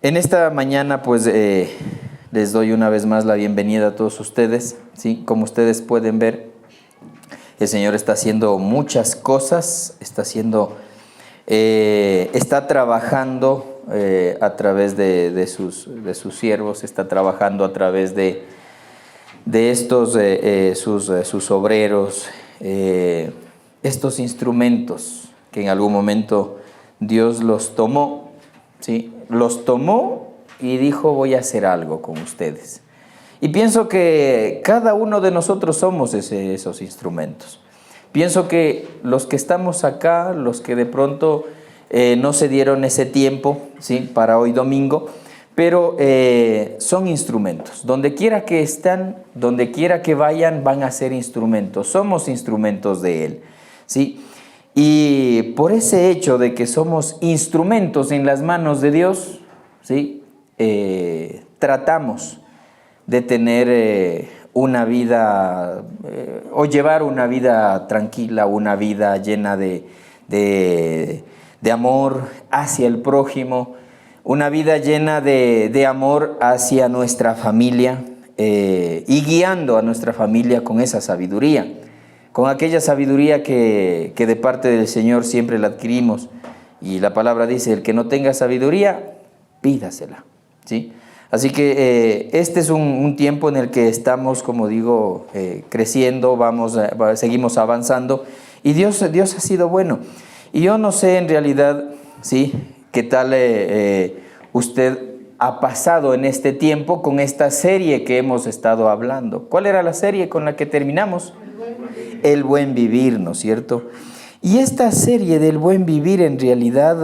En esta mañana, pues, les doy una vez más la bienvenida a todos ustedes, ¿sí? Como ustedes pueden ver, el Señor está haciendo muchas cosas, está trabajando a través de sus siervos, está trabajando a través de sus obreros, estos instrumentos que en algún momento Dios los tomó, ¿sí? Los tomó y dijo: voy a hacer algo con ustedes. Y pienso que cada uno de nosotros somos esos instrumentos. Pienso que los que estamos acá, los que de pronto no se dieron ese tiempo, ¿sí?, para hoy domingo, pero son instrumentos. Donde quiera que están, donde quiera que vayan, van a ser instrumentos. Somos instrumentos de Él, ¿sí? Y por ese hecho de que somos instrumentos en las manos de Dios, ¿sí?, tratamos de tener una vida o llevar una vida tranquila, una vida llena de amor hacia el prójimo, una vida llena de amor hacia nuestra familia, y guiando a nuestra familia con esa sabiduría, con aquella sabiduría que de parte del Señor siempre la adquirimos. Y la palabra dice: el que no tenga sabiduría, pídasela, ¿sí? Así que este es un tiempo en el que estamos, como digo, creciendo, seguimos avanzando, y Dios ha sido bueno. Y yo no sé en realidad, ¿sí?, qué tal usted ha pasado en este tiempo con esta serie que hemos estado hablando. ¿Cuál era la serie con la que terminamos? El buen vivir, ¿no es cierto? Y esta serie del buen vivir en realidad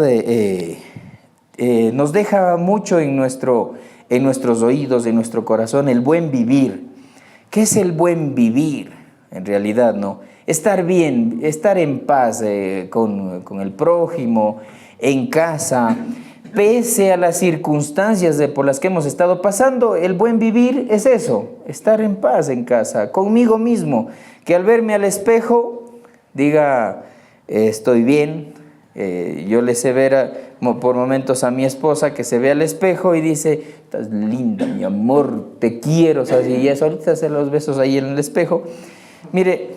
nos deja mucho en nuestros oídos, en nuestro corazón, el buen vivir. ¿Qué es el buen vivir? En realidad, ¿no? Estar bien, estar en paz con el prójimo, en casa, pese a las circunstancias por las que hemos estado pasando. El buen vivir es eso, estar en paz en casa, conmigo mismo, que al verme al espejo diga: estoy bien. Yo le sé ver por momentos a mi esposa que se ve al espejo y dice: estás linda, mi amor, te quiero, o sea, y eso, ahorita hace los besos ahí en el espejo. Mire,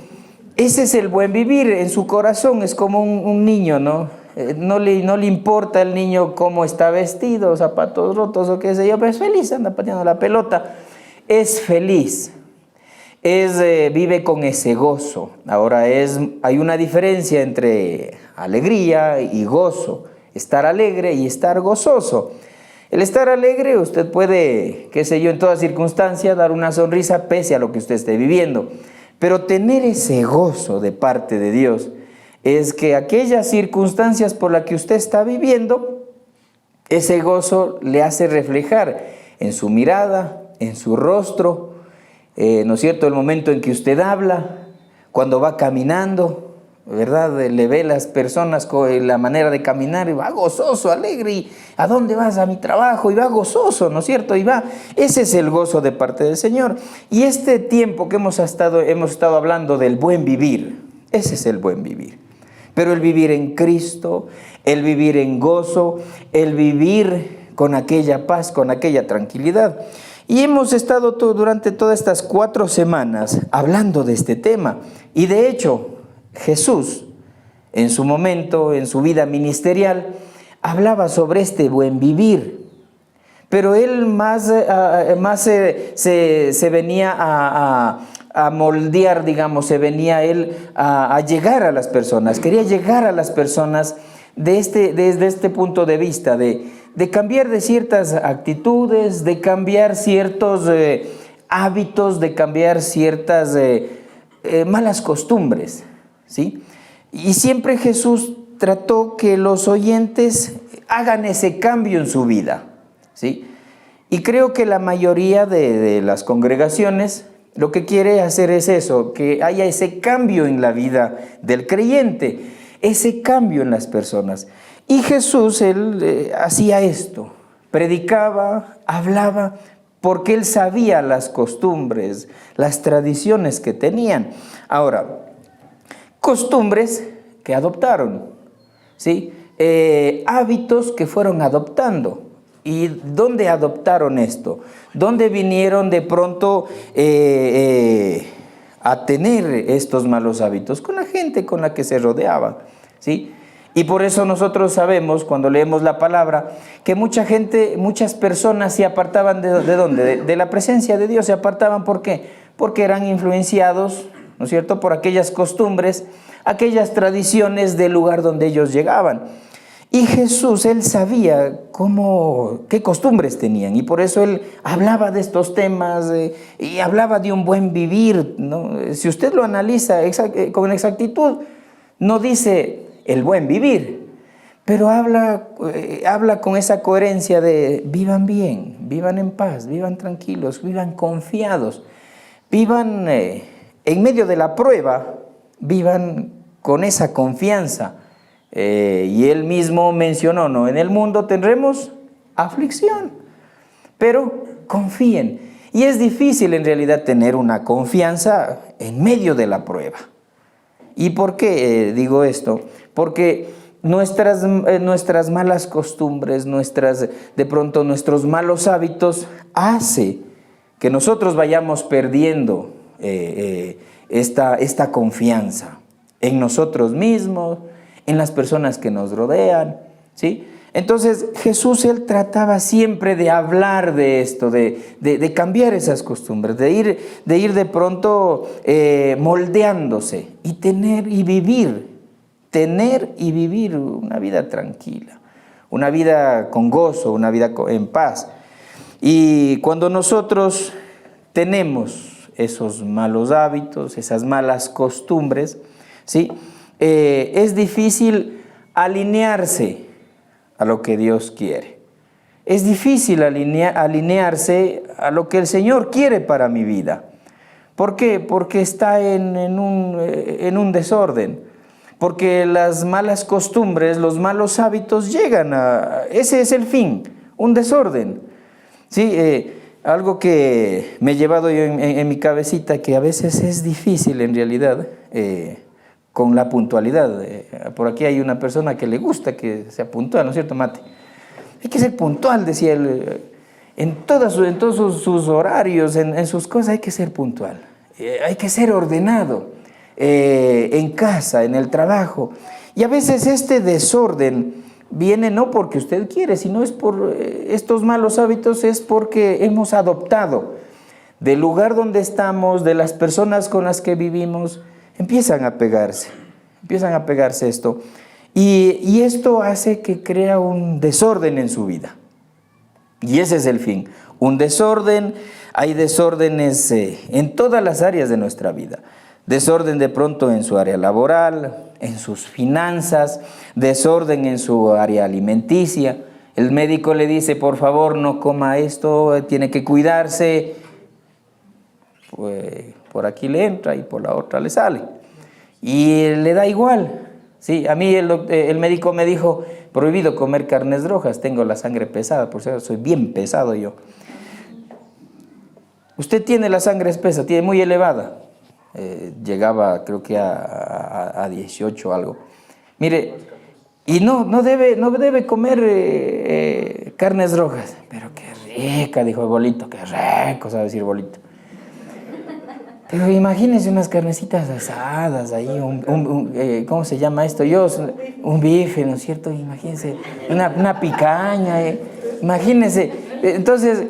ese es el buen vivir. En su corazón es como un niño, ¿no? No le importa al niño cómo está vestido, zapatos rotos o qué sé yo, pero es feliz, anda pateando la pelota, es feliz. Vive con ese gozo. Ahora hay una diferencia entre alegría y gozo, estar alegre y estar gozoso. El estar alegre, usted puede, qué sé yo, en toda circunstancia dar una sonrisa pese a lo que usted esté viviendo, pero tener ese gozo de parte de Dios es que aquellas circunstancias por las que usted está viviendo, ese gozo le hace reflejar en su mirada, en su rostro, ¿no es cierto?, el momento en que usted habla, cuando va caminando, ¿verdad? Le ve las personas con la manera de caminar y va gozoso, alegre. ¿Y a dónde vas? A mi trabajo. Y va gozoso, ¿no es cierto? Ese es el gozo de parte del Señor. Y este tiempo que hemos estado hablando del buen vivir, ese es el buen vivir. Pero el vivir en Cristo, el vivir en gozo, el vivir con aquella paz, con aquella tranquilidad. Y hemos estado durante todas estas 4 semanas hablando de este tema. Y de hecho, Jesús, en su momento, en su vida ministerial, hablaba sobre este buen vivir. Pero él más se venía a moldear, digamos, se venía él a llegar a las personas. Quería llegar a las personas desde este punto de vista, de cambiar de ciertas actitudes, de cambiar ciertos hábitos, de cambiar ciertas malas costumbres, ¿sí? Y siempre Jesús trató que los oyentes hagan ese cambio en su vida, ¿sí? Y creo que la mayoría de las congregaciones lo que quiere hacer es eso, que haya ese cambio en la vida del creyente, ese cambio en las personas. Y Jesús, él hacía esto, predicaba, hablaba, porque él sabía las costumbres, las tradiciones que tenían. Ahora, costumbres que adoptaron, ¿sí? Hábitos que fueron adoptando. ¿Y dónde adoptaron esto? ¿Dónde vinieron de pronto a tener estos malos hábitos? Con la gente con la que se rodeaban, ¿sí? Y por eso nosotros sabemos, cuando leemos la palabra, que mucha gente, muchas personas se apartaban ¿de dónde? De la presencia de Dios. Se apartaban, ¿por qué? Porque eran influenciados, ¿no es cierto?, por aquellas costumbres, aquellas tradiciones del lugar donde ellos llegaban. Y Jesús, Él sabía qué costumbres tenían, y por eso Él hablaba de estos temas y hablaba de un buen vivir, ¿no? Si usted lo analiza con exactitud, no dice el buen vivir, pero habla con esa coherencia de vivan bien, vivan en paz, vivan tranquilos, vivan confiados, vivan en medio de la prueba, vivan con esa confianza. Y Él mismo mencionó, ¿no? En el mundo tendremos aflicción, pero confíen. Y es difícil en realidad tener una confianza en medio de la prueba. ¿Y por qué digo esto? Porque nuestras malas costumbres, de pronto nuestros malos hábitos, hace que nosotros vayamos perdiendo esta confianza en nosotros mismos, en las personas que nos rodean, ¿sí? Entonces Jesús, Él trataba siempre de hablar de esto, de cambiar esas costumbres, de ir de pronto moldeándose y tener y vivir una vida tranquila, una vida con gozo, una vida en paz. Y cuando nosotros tenemos esos malos hábitos, esas malas costumbres, ¿sí?, es difícil alinearse a lo que Dios quiere. Es difícil alinearse a lo que el Señor quiere para mi vida. ¿Por qué? Porque está en un desorden. Porque las malas costumbres, los malos hábitos llegan ese es el fin, un desorden. Sí, algo que me he llevado yo en mi cabecita, que a veces es difícil en realidad, con la puntualidad. Por aquí hay una persona que le gusta que sea puntual, ¿no es cierto, Mate? Hay que ser puntual, decía él, en todos sus horarios, en sus cosas hay que ser puntual. Hay que ser ordenado, en casa, en el trabajo. Y a veces este desorden viene no porque usted quiere, sino es por estos malos hábitos, es porque hemos adoptado del lugar donde estamos, de las personas con las que vivimos. Empiezan a pegarse esto, y esto hace que crea un desorden en su vida, y ese es el fin, un desorden. Hay desórdenes en todas las áreas de nuestra vida, desorden de pronto en su área laboral, en sus finanzas, desorden en su área alimenticia. El médico le dice, por favor, no coma esto, tiene que cuidarse. Pues por aquí le entra y por la otra le sale. Y le da igual. Sí, a mí el médico me dijo, prohibido comer carnes rojas, tengo la sangre pesada, por cierto, soy bien pesado yo. Usted tiene la sangre espesa, tiene muy elevada. Llegaba creo que a 18 o algo. Mire, y no debe comer carnes rojas. Pero qué rica, dijo el Bolito, qué rico, sabe decir Bolito. Pero imagínense unas carnecitas asadas ahí, ¿cómo se llama esto? Un bife, ¿no es cierto? Imagínense, una picaña, imagínense. Entonces,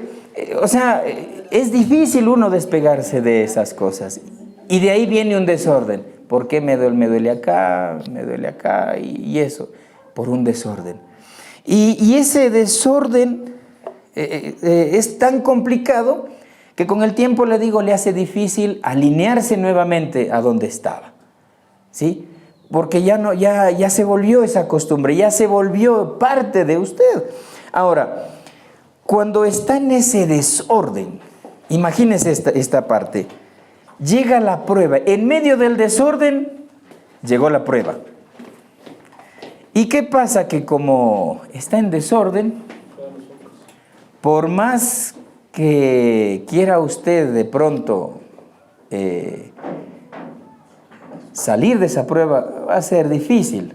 o sea, es difícil uno despegarse de esas cosas. Y de ahí viene un desorden. ¿Por qué me duele acá, y eso? Por un desorden. Y ese desorden es tan complicado que con el tiempo, le digo, le hace difícil alinearse nuevamente a donde estaba, ¿sí? Porque ya se volvió esa costumbre, ya se volvió parte de usted. Ahora, cuando está en ese desorden, imagínese esta parte, llega la prueba, en medio del desorden, llegó la prueba. ¿Y qué pasa? Que como está en desorden, por más que quiera usted de pronto salir de esa prueba, va a ser difícil.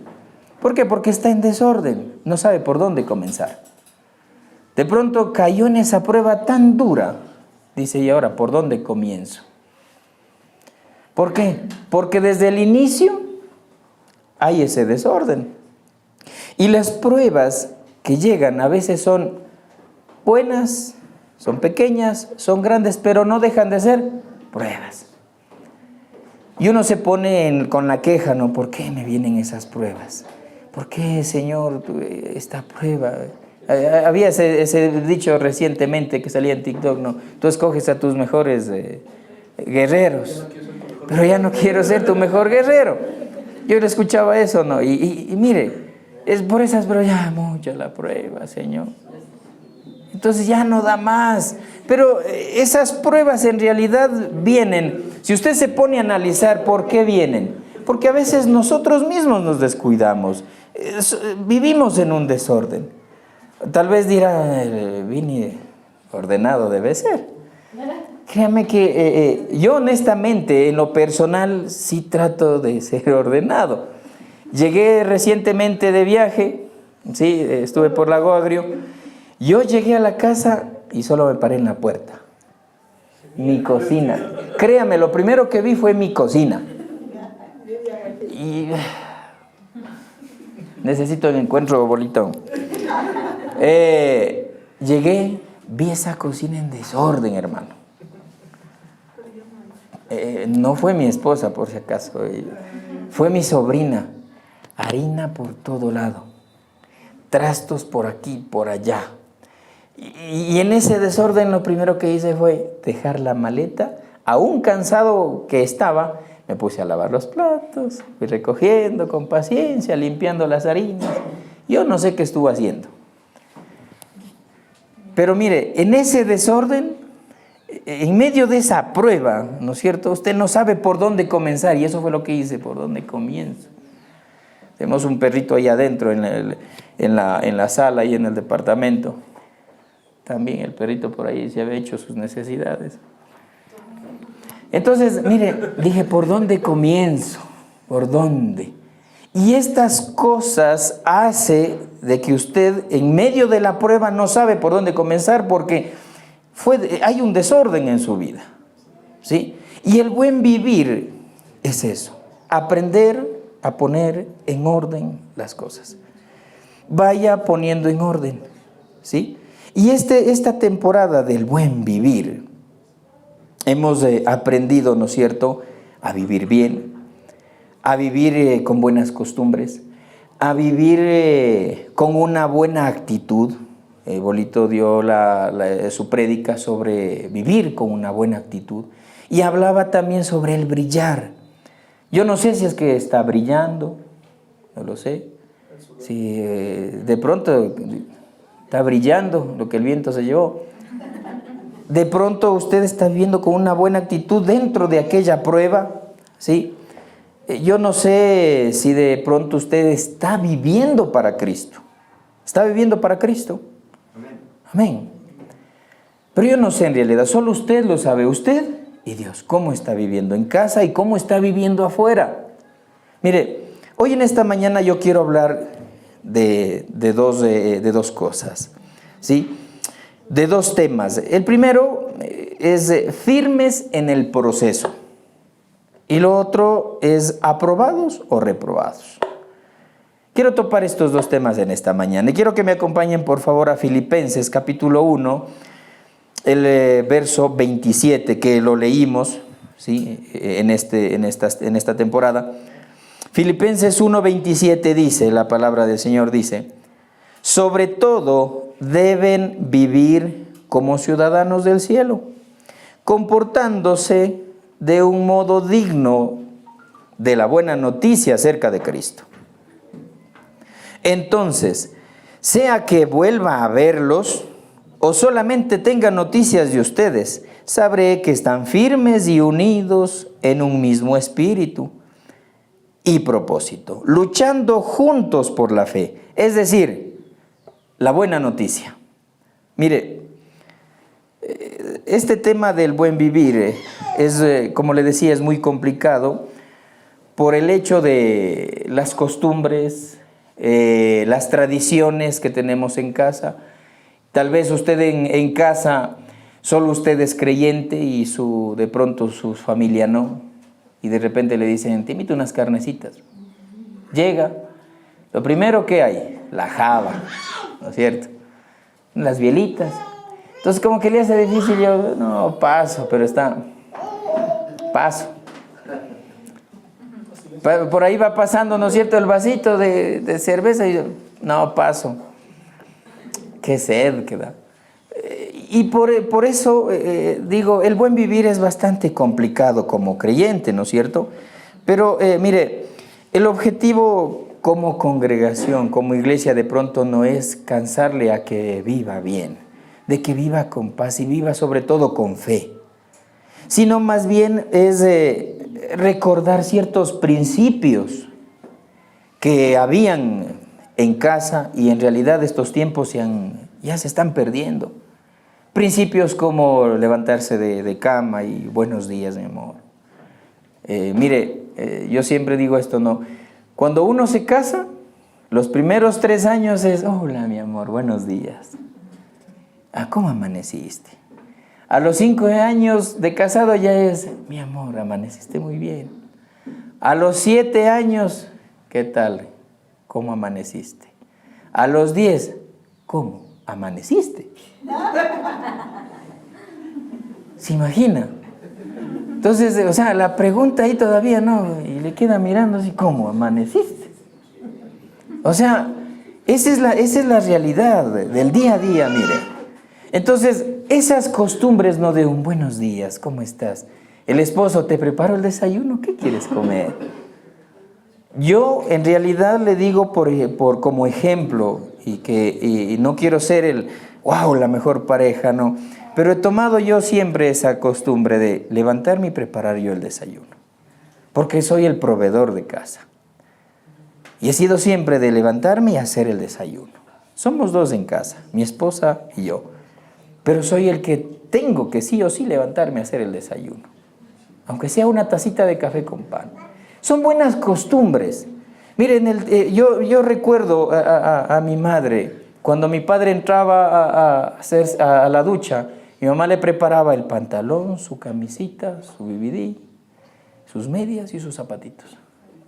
¿Por qué? Porque está en desorden, no sabe por dónde comenzar. De pronto cayó en esa prueba tan dura. Dice, ¿y ahora por dónde comienzo? ¿Por qué? Porque desde el inicio hay ese desorden. Y las pruebas que llegan a veces son buenas, son pequeñas, son grandes, pero no dejan de ser pruebas. Y uno se pone con la queja, ¿no? ¿Por qué me vienen esas pruebas? ¿Por qué, Señor, esta prueba? Había ese dicho recientemente que salía en TikTok, ¿no? Tú escoges a tus mejores guerreros, pero ya no quiero ser tu mejor guerrero. Yo le escuchaba eso, ¿no? Y mire, es por esas pruebas, ya mucha la prueba, Señor. Entonces ya no da más. Pero esas pruebas en realidad vienen, si usted se pone a analizar por qué vienen, porque a veces nosotros mismos nos descuidamos, vivimos en un desorden. Tal vez dirá, vine ordenado, debe ser. Créame que yo honestamente, en lo personal, sí trato de ser ordenado. Llegué recientemente de viaje, sí, estuve por Lago Agrio. Yo llegué a la casa y solo me paré en la puerta. Mi cocina. Créame, lo primero que vi fue mi cocina. Y necesito el encuentro, bolito. Llegué, vi esa cocina en desorden, hermano. No fue mi esposa, por si acaso. Fue mi sobrina. Harina por todo lado. Trastos por aquí, por allá. Y en ese desorden lo primero que hice fue dejar la maleta. Aún cansado que estaba, me puse a lavar los platos. Fui recogiendo con paciencia, limpiando las harinas. Yo no sé qué estuvo haciendo. Pero mire, en ese desorden, en medio de esa prueba, ¿no es cierto? Usted no sabe por dónde comenzar, y eso fue lo que hice, por dónde comienzo. Tenemos un perrito ahí adentro en la sala y en el departamento. También el perrito por ahí se había hecho sus necesidades. Entonces, mire, dije, ¿por dónde comienzo? ¿Por dónde? Y estas cosas hace de que usted en medio de la prueba no sabe por dónde comenzar porque hay un desorden en su vida, ¿sí? Y el buen vivir es eso, aprender a poner en orden las cosas. Vaya poniendo en orden, ¿sí? Y esta temporada del buen vivir, hemos aprendido, ¿no es cierto?, a vivir bien, a vivir con buenas costumbres, a vivir con una buena actitud. Bolito dio su prédica sobre vivir con una buena actitud y hablaba también sobre el brillar. Yo no sé si es que está brillando, no lo sé, si de pronto está brillando lo que el viento se llevó. De pronto usted está viviendo con una buena actitud dentro de aquella prueba, ¿sí? Yo no sé si de pronto usted está viviendo para Cristo. ¿Está viviendo para Cristo? Amén. Amén. Pero yo no sé en realidad, solo usted lo sabe, usted y Dios, cómo está viviendo en casa y cómo está viviendo afuera. Mire, hoy en esta mañana yo quiero hablar de dos cosas, ¿sí? De dos temas. El primero es firmes en el proceso. Y lo otro es aprobados o reprobados. Quiero topar estos dos temas en esta mañana. Y quiero que me acompañen por favor a Filipenses capítulo 1, el verso 27, que lo leímos, ¿sí?, en esta temporada. Filipenses 1, 27 dice, la palabra del Señor dice, sobre todo deben vivir como ciudadanos del cielo, comportándose de un modo digno de la buena noticia acerca de Cristo. Entonces, sea que vuelva a verlos o solamente tenga noticias de ustedes, sabré que están firmes y unidos en un mismo espíritu y propósito, luchando juntos por la fe, es decir, la buena noticia. Mire, este tema del buen vivir es, como le decía, es muy complicado por el hecho de las costumbres, las tradiciones que tenemos en casa Tal vez usted en casa, solo usted es creyente y de pronto su familia no. Y de repente le dicen, te invito unas carnecitas. Llega, lo primero que hay, la java, ¿no es cierto? Las bielitas. Entonces como que le hace difícil, yo no, paso, pero paso. Por ahí va pasando, ¿no es cierto?, el vasito de cerveza y yo, no, paso. Qué sed que da. Y por eso digo, el buen vivir es bastante complicado como creyente, ¿no es cierto? Pero mire, el objetivo como congregación, como iglesia, de pronto no es cansarle a que viva bien, de que viva con paz y viva sobre todo con fe, sino más bien es recordar ciertos principios que habían en casa y en realidad estos tiempos ya se están perdiendo. Principios como levantarse de cama y buenos días, mi amor. Yo siempre digo esto, ¿no? Cuando uno se casa, los primeros 3 años es, hola, mi amor, buenos días. ¿Cómo amaneciste? A los 5 años de casado ya es, mi amor, amaneciste muy bien. A los 7 años, ¿qué tal? ¿Cómo amaneciste? A los 10, ¿cómo amaneciste? ¿Se imagina? Entonces, o sea, la pregunta ahí todavía no, y le queda mirando así, ¿cómo amaneciste? O sea, esa es la realidad del día a día, mire. Entonces, esas costumbres, ¿no?, de un buenos días, ¿cómo estás? El esposo, ¿te preparo el desayuno? ¿Qué quieres comer? Yo en realidad le digo como ejemplo, y no quiero ser la mejor pareja, no, pero he tomado yo siempre esa costumbre de levantarme y preparar yo el desayuno, porque soy el proveedor de casa. Y he sido siempre de levantarme y hacer el desayuno. Somos 2 en casa, mi esposa y yo, pero soy el que tengo que sí o sí levantarme a hacer el desayuno, aunque sea una tacita de café con pan. Son buenas costumbres. Miren, yo recuerdo a mi madre, cuando mi padre entraba a la ducha, mi mamá le preparaba el pantalón, su camisita, su bibidí, sus medias y sus zapatitos.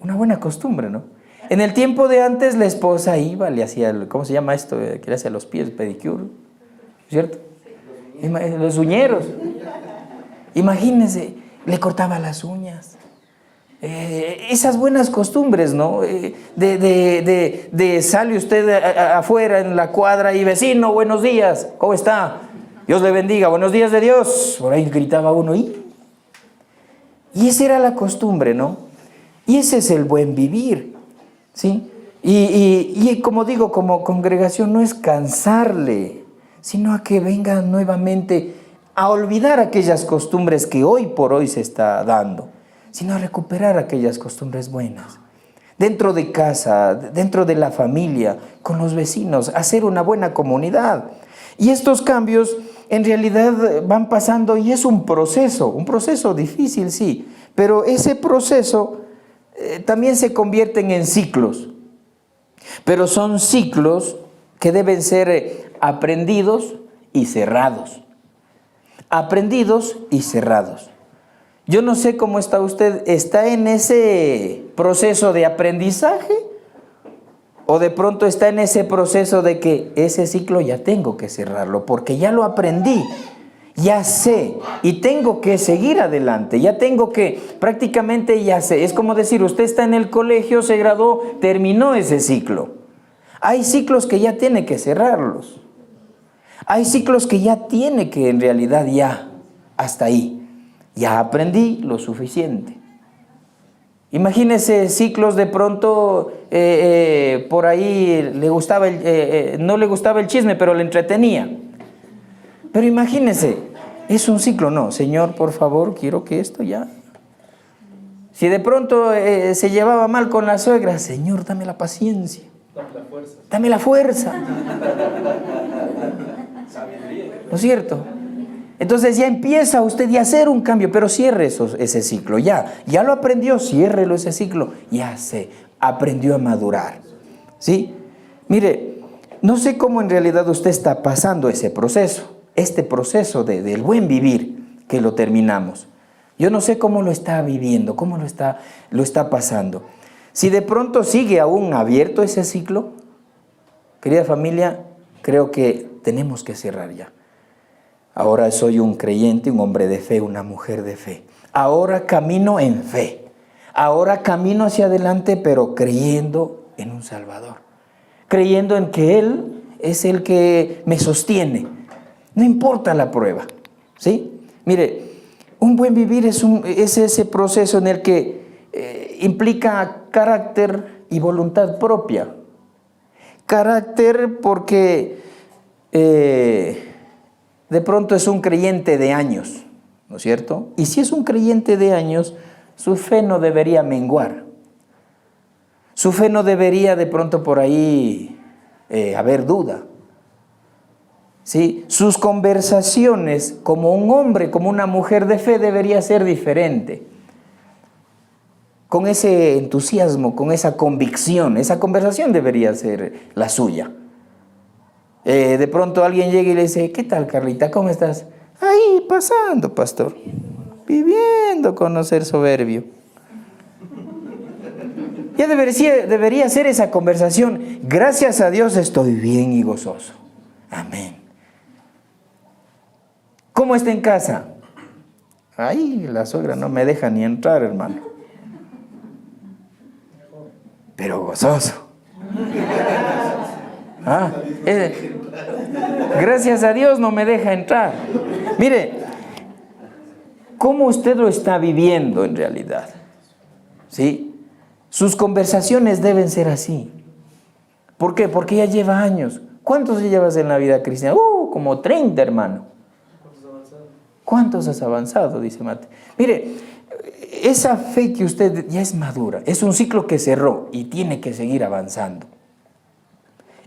Una buena costumbre, ¿no? En el tiempo de antes la esposa iba, le hacía, ¿cómo se llama esto? Que le hacía los pies, pedicure, ¿cierto? Los uñeros. Imagínense, le cortaba las uñas. Esas buenas costumbres, ¿no? Sale usted afuera en la cuadra y vecino, buenos días, ¿cómo está? Dios le bendiga, buenos días de Dios. Por ahí gritaba uno, y esa era la costumbre, ¿no? Y ese es el buen vivir, ¿sí? Y como digo, como congregación no es cansarle, sino a que vengan nuevamente a olvidar aquellas costumbres que hoy por hoy se está dando, sino a recuperar aquellas costumbres buenas. Dentro de casa, dentro de la familia, con los vecinos, hacer una buena comunidad. Y estos cambios en realidad van pasando y es un proceso difícil, sí, pero ese proceso también se convierten en ciclos. Pero son ciclos que deben ser aprendidos y cerrados. Aprendidos y cerrados. Yo no sé cómo está usted, ¿está en ese proceso de aprendizaje? ¿O de pronto está en ese proceso de que ese ciclo ya tengo que cerrarlo porque ya lo aprendí, ya sé y tengo que seguir adelante, ya tengo que, prácticamente ya sé? Es como decir, usted está en el colegio, se graduó, terminó ese ciclo. Hay ciclos que ya tiene que cerrarlos. Hay ciclos que ya tiene que en realidad ya, hasta ahí. Ya aprendí lo suficiente. Imagínese ciclos de pronto, por ahí no le gustaba el chisme, pero le entretenía. Pero imagínese, es un ciclo, no, Señor, por favor, quiero que esto ya. Si de pronto se llevaba mal con la suegra, Señor, dame la paciencia. Dame la fuerza. ¿No es cierto? Entonces ya empieza usted a hacer un cambio, pero cierre ese ciclo, ya lo aprendió, ciérrelo ese ciclo, ya se aprendió a madurar, ¿sí? Mire, no sé cómo en realidad usted está pasando ese proceso, este proceso del buen vivir que lo terminamos. Yo no sé cómo lo está viviendo, cómo lo está pasando. Si de pronto sigue aún abierto ese ciclo, querida familia, creo que tenemos que cerrar ya. Ahora soy un creyente, un hombre de fe, una mujer de fe. Ahora camino en fe. Ahora camino hacia adelante, pero creyendo en un Salvador. Creyendo en que Él es el que me sostiene. No importa la prueba, ¿sí? Mire, un buen vivir es ese proceso en el que implica carácter y voluntad propia. Carácter porque de pronto es un creyente de años, ¿no es cierto? Y si es un creyente de años, su fe no debería menguar. Su fe no debería de pronto por ahí haber duda. ¿Sí? Sus conversaciones como un hombre, como una mujer de fe debería ser diferente. Con ese entusiasmo, con esa convicción, esa conversación debería ser la suya. De pronto alguien llega y le dice, ¿qué tal, Carlita? ¿Cómo estás? Ahí, pasando, pastor. Viviendo conocer soberbio. Ya debería ser esa conversación. Gracias a Dios estoy bien y gozoso. Amén. ¿Cómo está en casa? Ay, la suegra no me deja ni entrar, hermano. Pero gozoso. Gracias a Dios no me deja entrar. Mire, ¿cómo usted lo está viviendo en realidad? ¿Sí? Sus conversaciones deben ser así. ¿Por qué? Porque ya lleva años. ¿Cuántos llevas en la vida cristiana? Como 30, hermano. ¿Cuántos has avanzado? Dice Mate. Mire, esa fe que usted ya es madura, es un ciclo que cerró y tiene que seguir avanzando.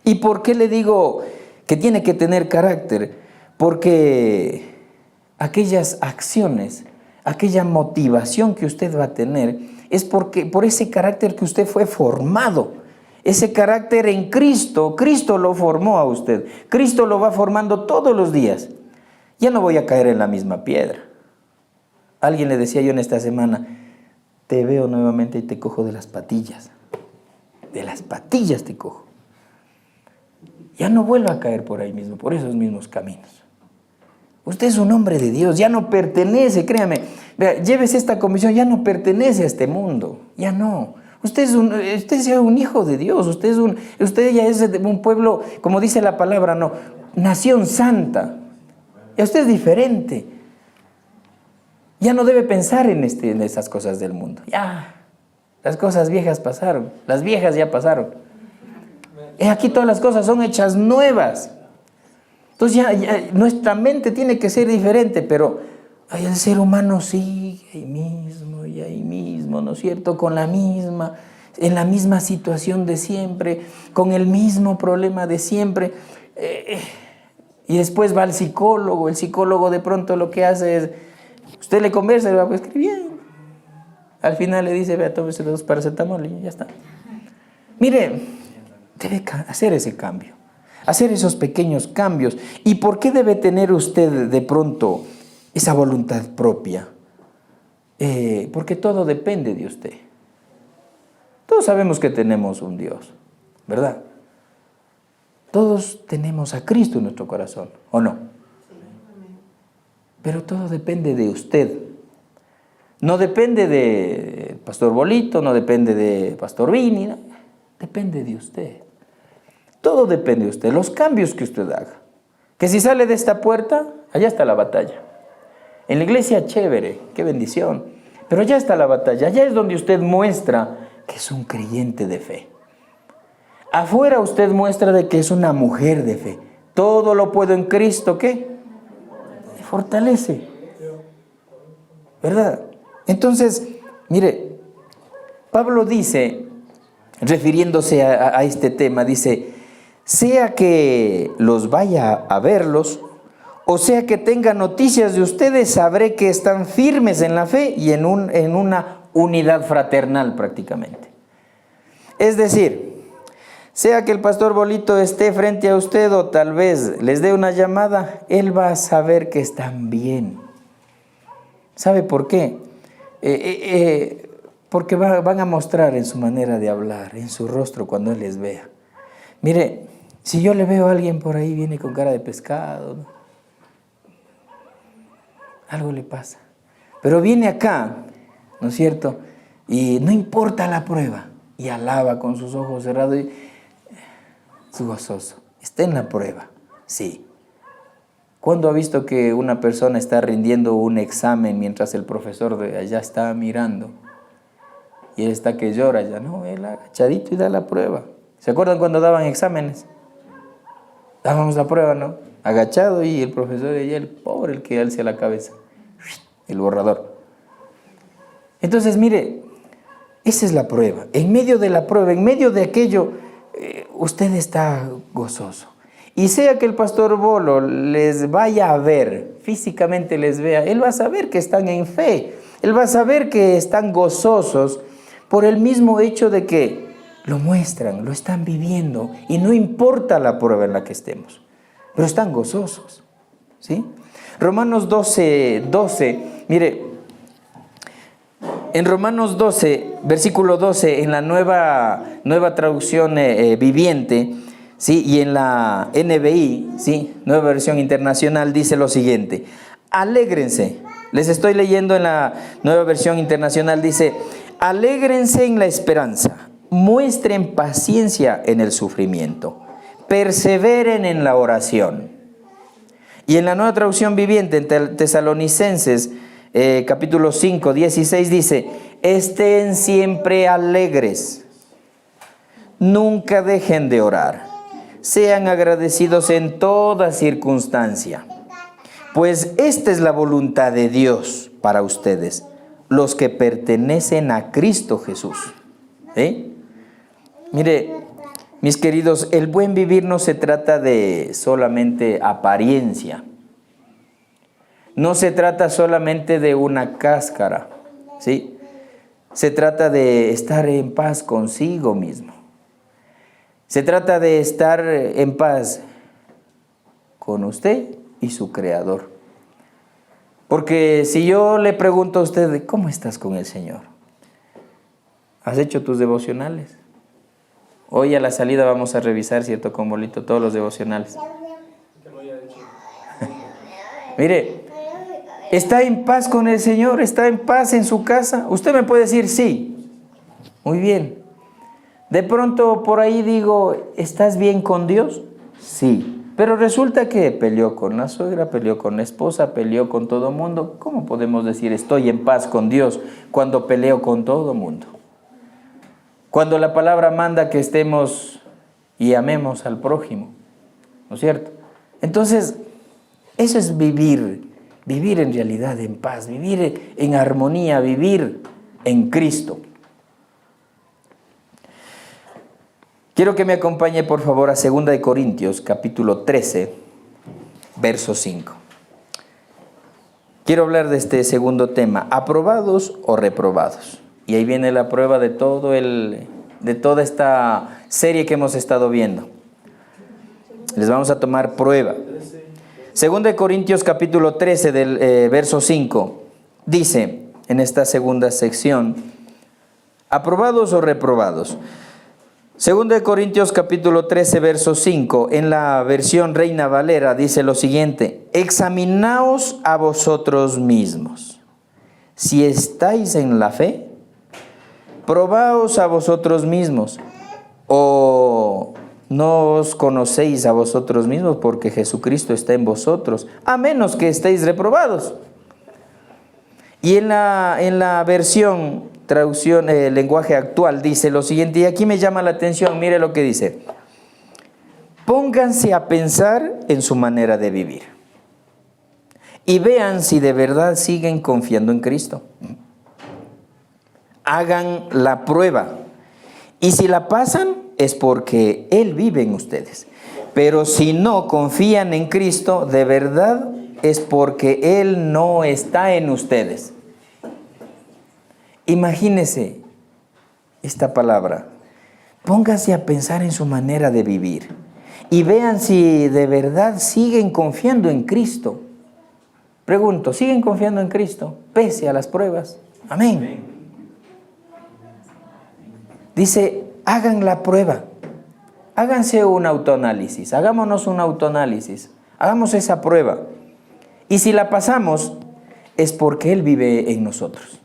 ¿Y por qué le digo que tiene que tener carácter? Porque aquellas acciones, aquella motivación que usted va a tener, es por ese carácter que usted fue formado. Ese carácter en Cristo, Cristo lo formó a usted. Cristo lo va formando todos los días. Ya no voy a caer en la misma piedra. Alguien le decía yo en esta semana, te veo nuevamente y te cojo de las patillas. De las patillas te cojo. Ya no vuelvo a caer por ahí mismo, por esos mismos caminos. Usted es un hombre de Dios, ya no pertenece, créame. Vea, llévese esta convicción, ya no pertenece a este mundo, ya no. Usted es un hijo de Dios, usted ya es de un pueblo, como dice la palabra, no, nación santa. Ya usted es diferente. Ya no debe pensar en esas cosas del mundo. Ya, las cosas viejas pasaron, las viejas ya pasaron. Aquí todas las cosas son hechas nuevas. Entonces ya nuestra mente tiene que ser diferente, pero el ser humano sigue ahí mismo, ¿no es cierto? En la misma situación de siempre, con el mismo problema de siempre. Y después va al psicólogo, el psicólogo de pronto lo que hace es, usted le conversa y va, pues qué bien. Al final le dice, vea, tómese 2 paracetamol y ya está. Mire, debe hacer ese cambio, hacer esos pequeños cambios. ¿Y por qué debe tener usted de pronto esa voluntad propia? Porque todo depende de usted. Todos sabemos que tenemos un Dios, ¿verdad? Todos tenemos a Cristo en nuestro corazón, ¿o no? Pero todo depende de usted. No depende de Pastor Bolito, no depende de Pastor Vini, no. Depende de usted. Todo depende de usted, los cambios que usted haga. Que si sale de esta puerta, allá está la batalla. En la iglesia, chévere, qué bendición. Pero allá está la batalla, allá es donde usted muestra que es un creyente de fe. Afuera usted muestra de que es una mujer de fe. Todo lo puedo en Cristo, ¿qué? Me fortalece. ¿Verdad? Entonces, mire, Pablo dice, refiriéndose a este tema, dice, sea que los vaya a verlos, o sea que tenga noticias de ustedes, sabré que están firmes en la fe y en una unidad fraternal prácticamente. Es decir, Sea que el pastor Bolito esté frente a usted o tal vez les dé una llamada, él va a saber que están bien. ¿Sabe por qué? Porque van a mostrar en su manera de hablar, en su rostro cuando él les vea. Mire, si yo le veo a alguien por ahí, viene con cara de pescado, ¿no? Algo le pasa. Pero viene acá, ¿no es cierto? Y no importa la prueba, y alaba con sus ojos cerrados, y es gozoso. Está en la prueba, sí. ¿Cuándo ha visto que una persona está rindiendo un examen mientras el profesor de allá está mirando? Y él está que llora ya, no, él agachadito y da la prueba. ¿Se acuerdan cuando daban exámenes? Dábamos la prueba, ¿no? Agachado y el profesor y el pobre, el que alza la cabeza, el borrador. Entonces, mire, esa es la prueba. En medio de la prueba, en medio de aquello, usted está gozoso. Y sea que el pastor Bolo les vaya a ver, físicamente les vea, él va a saber que están en fe. Él va a saber que están gozosos por el mismo hecho de que lo muestran, lo están viviendo. Y no importa la prueba en la que estemos, pero están gozosos, ¿sí? Romanos 12, mire, en Romanos 12, versículo 12, en la nueva traducción viviente, ¿sí? Y en la NBI, ¿sí? Nueva versión internacional, dice lo siguiente: alégrense. Les estoy leyendo en la nueva versión internacional, dice: alégrense en la esperanza, muestren paciencia en el sufrimiento, perseveren en la oración. Y en la nueva traducción viviente, en Tesalonicenses, capítulo 5, 16, dice: estén siempre alegres, nunca dejen de orar, sean agradecidos en toda circunstancia, pues esta es la voluntad de Dios para ustedes, los que pertenecen a Cristo Jesús. ¿Sí? Mire, mis queridos, el buen vivir no se trata de solamente apariencia. No se trata solamente de una cáscara, ¿sí? Se trata de estar en paz consigo mismo. Se trata de estar en paz con usted y su Creador. Porque si yo le pregunto a usted, ¿cómo estás con el Señor? ¿Has hecho tus devocionales? Hoy a la salida vamos a revisar, ¿cierto, con Bolito, todos los devocionales? Mire, ¿está en paz con el Señor? ¿Está en paz en su casa? Usted me puede decir sí. Muy bien. De pronto por ahí digo, ¿estás bien con Dios? Sí. Pero resulta que peleó con la suegra, peleó con la esposa, peleó con todo mundo. ¿Cómo podemos decir estoy en paz con Dios cuando peleo con todo mundo? Cuando la palabra manda que estemos y amemos al prójimo, ¿no es cierto? Entonces, eso es vivir en realidad en paz, vivir en armonía, vivir en Cristo. Quiero que me acompañe por favor a 2 Corintios capítulo 13, verso 5. Quiero hablar de este segundo tema, aprobados o reprobados. Y ahí viene la prueba de toda esta serie que hemos estado viendo. Les vamos a tomar prueba. 2 Corintios capítulo 13 del verso 5 dice en esta segunda sección, aprobados o reprobados. 2 Corintios capítulo 13 verso 5 en la versión Reina Valera dice lo siguiente: examinaos a vosotros mismos, si estáis en la fe. Probaos a vosotros mismos, o no os conocéis a vosotros mismos, porque Jesucristo está en vosotros, a menos que estéis reprobados. Y en la versión, traducción, lenguaje actual, dice lo siguiente, y aquí me llama la atención, mire lo que dice: pónganse a pensar en su manera de vivir, y vean si de verdad siguen confiando en Cristo. Hagan la prueba, y si la pasan es porque Él vive en ustedes. Pero si no confían en Cristo, de verdad es porque Él no está en ustedes. Imagínese esta palabra. Póngase a pensar en su manera de vivir y vean si de verdad siguen confiando en Cristo. Pregunto, ¿siguen confiando en Cristo pese a las pruebas? Amén. Dice, hagan la prueba. Háganse un autoanálisis, hagámonos un autoanálisis, hagamos esa prueba. Y si la pasamos, es porque Él vive en nosotros.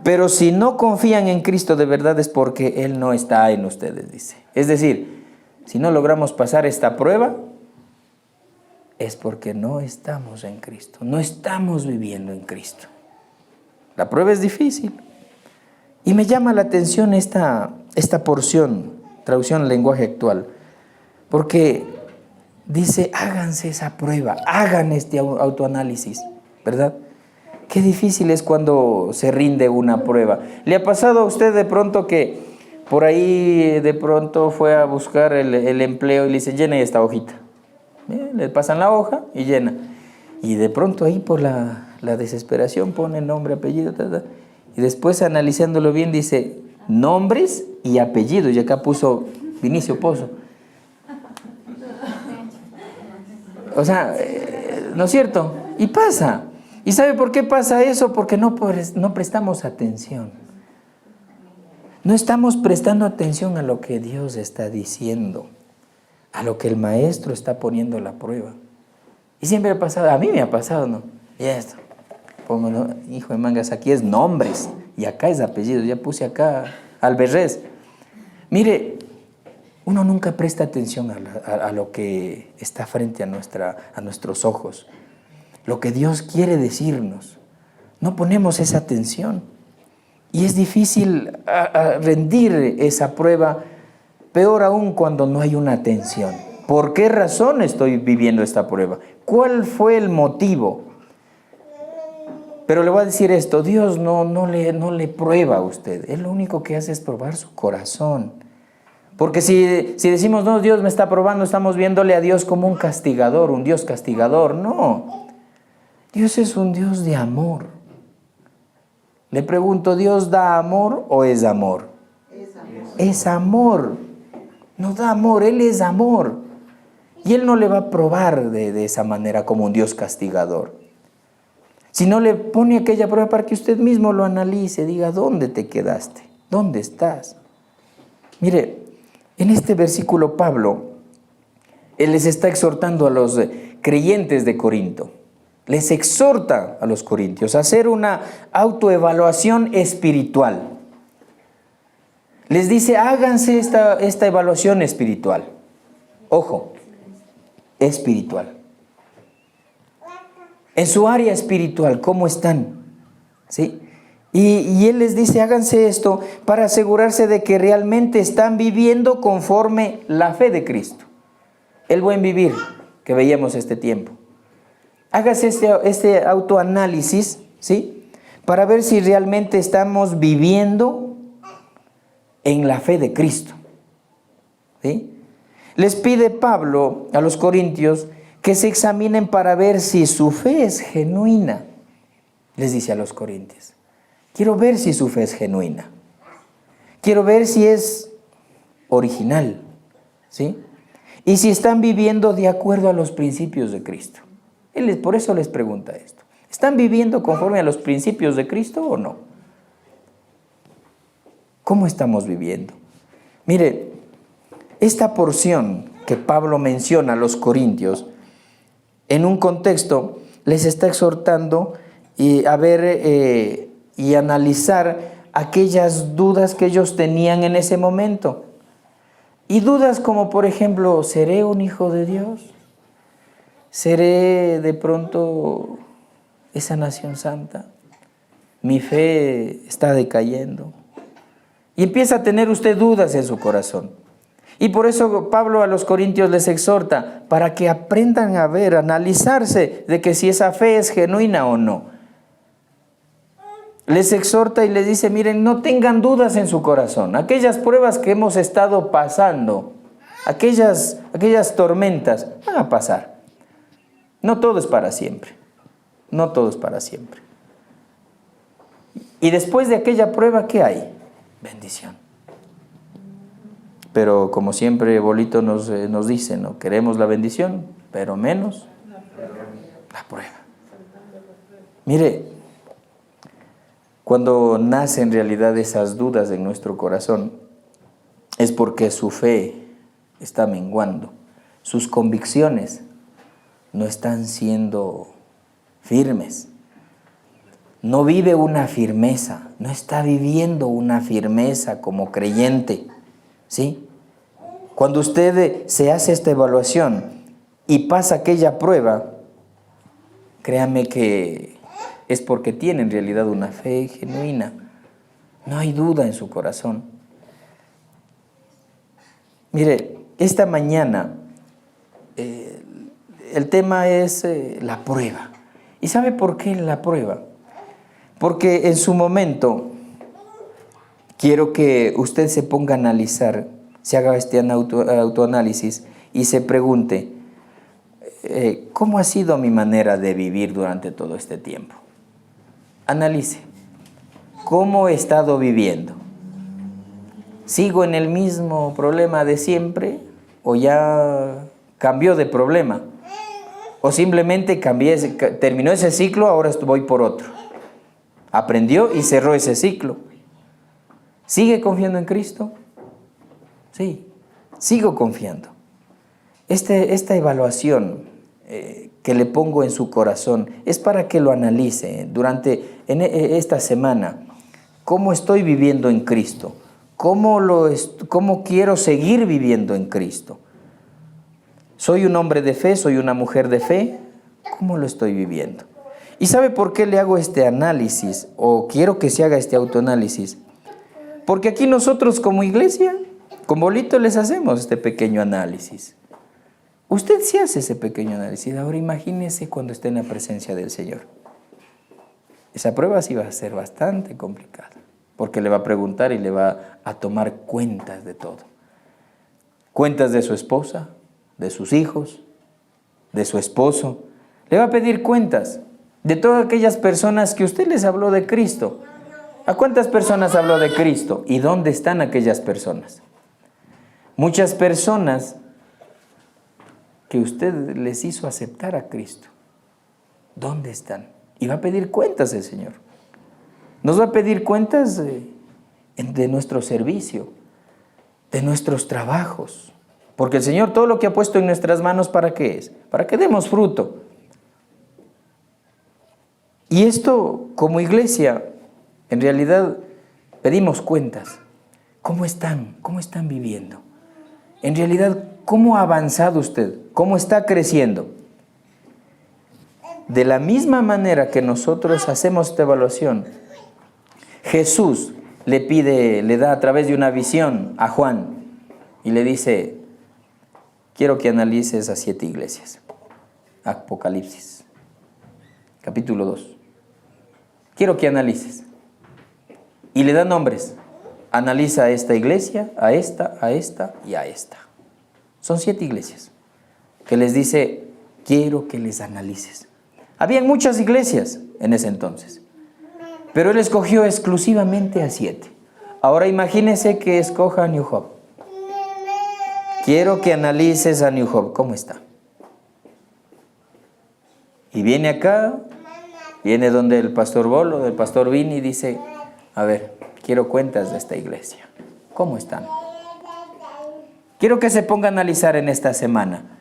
Pero si no confían en Cristo de verdad es porque Él no está en ustedes, dice. Es decir, si no logramos pasar esta prueba, es porque no estamos en Cristo, no estamos viviendo en Cristo. La prueba es difícil. Y me llama la atención esta porción, traducción al lenguaje actual, porque dice, háganse esa prueba, hagan este autoanálisis, ¿verdad? Qué difícil es cuando se rinde una prueba. ¿Le ha pasado a usted de pronto que por ahí de pronto fue a buscar el empleo y le dice, llena esta hojita? Le pasan la hoja y llena. Y de pronto ahí por la desesperación pone nombre, apellido, y después analizándolo bien dice, nombres y apellidos, y acá puso Vinicio Pozo. O sea, ¿no es cierto? Y pasa. ¿Y sabe por qué pasa eso? Porque no prestamos atención. No estamos prestando atención a lo que Dios está diciendo, a lo que el maestro está poniendo la prueba. Y siempre ha pasado, a mí me ha pasado, ¿no? Y esto, pongo, ¿no? Hijo de mangas, aquí es nombres y acá es apellido. Ya puse acá Alberrez. Mire, uno nunca presta atención a lo que está frente a nuestros ojos, lo que Dios quiere decirnos. No ponemos esa atención y es difícil rendir esa prueba, peor aún cuando no hay una atención. ¿Por qué razón estoy viviendo esta prueba? ¿Cuál fue el motivo? Pero le voy a decir esto, Dios no le prueba a usted, Él lo único que hace es probar su corazón. Porque si decimos, no, Dios me está probando, estamos viéndole a Dios como un castigador, un Dios castigador. No, Dios es un Dios de amor. Le pregunto, ¿Dios da amor o es amor? Es amor. Es amor. No da amor, Él es amor. Y Él no le va a probar de esa manera como un Dios castigador. Si no le pone aquella prueba para que usted mismo lo analice, diga, ¿dónde te quedaste? ¿Dónde estás? Mire, en este versículo Pablo, él les está exhortando a los creyentes de Corinto. Les exhorta a los corintios a hacer una autoevaluación espiritual. Les dice, háganse esta evaluación espiritual. Ojo, espiritual. En su área espiritual, ¿cómo están? ¿Sí? Y él les dice, háganse esto para asegurarse de que realmente están viviendo conforme la fe de Cristo. El buen vivir que veíamos este tiempo. Hágase este autoanálisis, ¿sí? Para ver si realmente estamos viviendo en la fe de Cristo. ¿Sí? Les pide Pablo a los corintios que se examinen para ver si su fe es genuina. Les dice a los corintios, quiero ver si su fe es genuina. Quiero ver si es original, ¿sí? Y si están viviendo de acuerdo a los principios de Cristo. Por eso les pregunta esto. ¿Están viviendo conforme a los principios de Cristo o no? ¿Cómo estamos viviendo? Mire, esta porción que Pablo menciona a los corintios, en un contexto les está exhortando a ver y analizar aquellas dudas que ellos tenían en ese momento. Y dudas como, por ejemplo, ¿seré un hijo de Dios? ¿Seré de pronto esa nación santa? Mi fe está decayendo. Y empieza a tener usted dudas en su corazón. Y por eso Pablo a los corintios les exhorta para que aprendan a ver, a analizarse de que si esa fe es genuina o no. Les exhorta y les dice, miren, no tengan dudas en su corazón. Aquellas pruebas que hemos estado pasando, aquellas tormentas, van a pasar. No todo es para siempre. No todo es para siempre. Y después de aquella prueba, ¿qué hay? Bendición. Pero como siempre Bolito nos dice, ¿no? Queremos la bendición, pero menos la prueba. Mire, cuando nacen en realidad esas dudas en nuestro corazón, es porque su fe está menguando, sus convicciones no están siendo firmes. No vive una firmeza, no está viviendo una firmeza como creyente, ¿sí? Cuando usted se hace esta evaluación y pasa aquella prueba, créame que es porque tiene en realidad una fe genuina. No hay duda en su corazón. Mire, esta mañana el tema es la prueba. ¿Y sabe por qué la prueba? Porque en su momento quiero que usted se ponga a analizar, se haga este autoanálisis y se pregunte, ¿cómo ha sido mi manera de vivir durante todo este tiempo? Analice, ¿cómo he estado viviendo? ¿Sigo en el mismo problema de siempre o ya cambió de problema? ¿O simplemente terminó ese ciclo, ahora voy por otro? Aprendió y cerró ese ciclo. ¿Sigue confiando en Cristo? Sí, sigo confiando. Esta evaluación que le pongo en su corazón es para que lo analice durante esta semana. ¿Cómo estoy viviendo en Cristo? ¿Cómo quiero seguir viviendo en Cristo? ¿Soy un hombre de fe? ¿Soy una mujer de fe? ¿Cómo lo estoy viviendo? ¿Y sabe por qué le hago este análisis? O quiero que se haga este autoanálisis. Porque aquí nosotros como iglesia, con Bolito les hacemos este pequeño análisis. Usted sí hace ese pequeño análisis. Ahora imagínese cuando esté en la presencia del Señor. Esa prueba sí va a ser bastante complicada. Porque le va a preguntar y le va a tomar cuentas de todo. Cuentas de su esposa, de sus hijos, de su esposo. Le va a pedir cuentas de todas aquellas personas que usted les habló de Cristo. ¿A cuántas personas habló de Cristo? ¿Y dónde están aquellas personas? Muchas personas que usted les hizo aceptar a Cristo. ¿Dónde están? Y va a pedir cuentas el Señor. Nos va a pedir cuentas de nuestro servicio, de nuestros trabajos. Porque el Señor todo lo que ha puesto en nuestras manos, ¿para qué es? Para que demos fruto. Y esto, como iglesia, en realidad pedimos cuentas. ¿Cómo están? ¿Cómo están viviendo? En realidad, ¿cómo ha avanzado usted? ¿Cómo está creciendo? De la misma manera que nosotros hacemos esta evaluación, Jesús le da a través de una visión a Juan y le dice, quiero que analices a 7 iglesias. Apocalipsis, capítulo 2. Quiero que analices. Y le da nombres. Analiza a esta iglesia, a esta y a esta. Son 7 iglesias que les dice, quiero que les analices. Habían muchas iglesias en ese entonces, pero él escogió exclusivamente a 7. Ahora imagínese que escoja a New Hope. Quiero que analices a New Hope. ¿Cómo está? Y viene acá, viene donde el pastor Bolo, el pastor Vini, y dice, a ver, quiero cuentas de esta iglesia. ¿Cómo están? Quiero que se ponga a analizar en esta semana.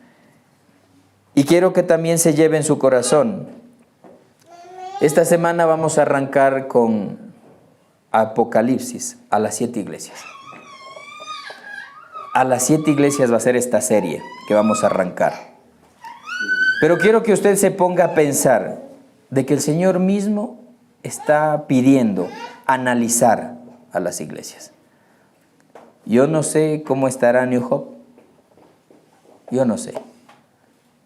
Y quiero que también se lleve en su corazón. Esta semana vamos a arrancar con Apocalipsis a las 7 iglesias. A las 7 iglesias va a ser esta serie que vamos a arrancar. Pero quiero que usted se ponga a pensar de que el Señor mismo está pidiendo analizar a las iglesias. Yo no sé cómo estará New Hope. Yo no sé.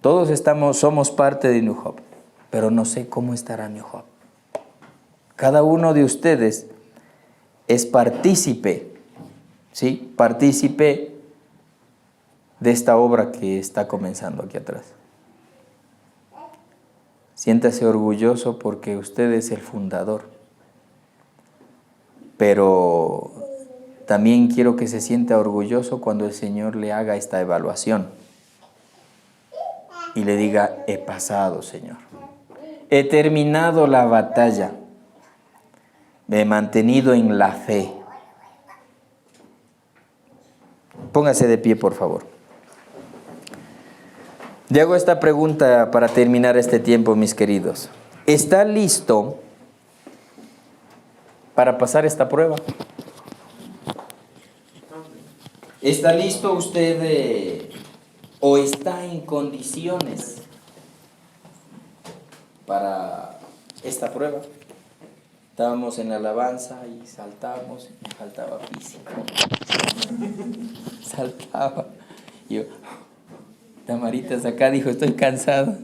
Todos somos parte de New Hope, pero no sé cómo estará New Hope. Cada uno de ustedes es partícipe, ¿sí? Partícipe de esta obra que está comenzando aquí atrás. Siéntase orgulloso porque usted es el fundador. Pero también quiero que se sienta orgulloso cuando el Señor le haga esta evaluación y le diga, he pasado, Señor. He terminado la batalla. Me he mantenido en la fe. Póngase de pie, por favor. Le hago esta pregunta para terminar este tiempo, mis queridos. ¿Está listo para pasar esta prueba? ¿Está listo usted o está en condiciones para esta prueba? Estábamos en la alabanza y saltábamos, me faltaba físico. Saltaba. Yo, Tamaritas acá dijo, estoy cansado.